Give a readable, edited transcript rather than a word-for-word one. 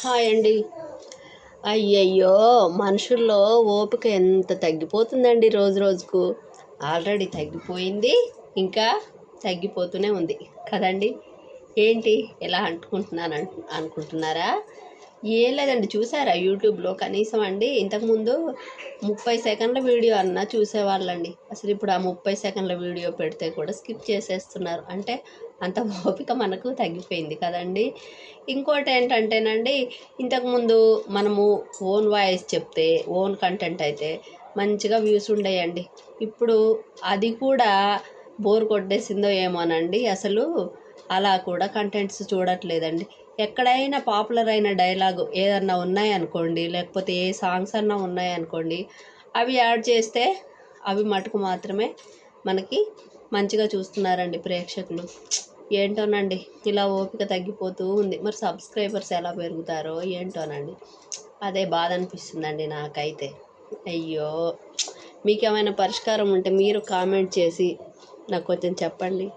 Hi అండి. అయ్యయ్యో! మనుషుల్లో ఓపిక ఎంత తగ్గిపోతుందండి రోజు రోజుకు. ఆల్రెడీ తగ్గిపోయింది. ఇంకా తగ్గిపోతూనే ఉంది కదండి. ఏంటి ఇలా అనుకుంటున్నారా? ఏం లేదండి, చూసారా యూట్యూబ్లో కనీసం అండి ఇంతకుముందు 30 సెకండ్ల వీడియో అన్నా చూసేవాళ్ళండి. అసలు ఇప్పుడు ఆ 30 సెకండ్ల వీడియో పెడితే కూడా స్కిప్ చేసేస్తున్నారు. అంటే అంత ఓపిక మనకు తగ్గిపోయింది కదండి. ఇంకోటి ఏంటంటేనండి, ఇంతకుముందు మనము ఓన్ వాయిస్ చెప్తే ఓన్ కంటెంట్ అయితే మంచిగా వ్యూస్ ఉండేయండి. ఇప్పుడు అది కూడా బోర్ కొట్టేసిందో ఏమోనండి, అసలు అలా కూడా కంటెంట్స్ చూడట్లేదండి. ఎక్కడైనా పాపులర్ అయిన డైలాగు ఏదన్నా ఉన్నాయనుకోండి, లేకపోతే ఏ సాంగ్స్ అన్నా ఉన్నాయనుకోండి, అవి యాడ్ చేస్తే అవి మటుకు మాత్రమే మనకి మంచిగా చూస్తున్నారండి ప్రేక్షకులు. ఏంటోనండి, ఇలా ఓపిక తగ్గిపోతూ ఉంది. మరి సబ్స్క్రైబర్స్ ఎలా పెరుగుతారో ఏంటోనండి. అదే బాధ అనిపిస్తుందండి నాకైతే. అయ్యో! మీకేమైనా పరిష్కారం ఉంటే మీరు కామెంట్ చేసి నాకు కొంచెం చెప్పండి.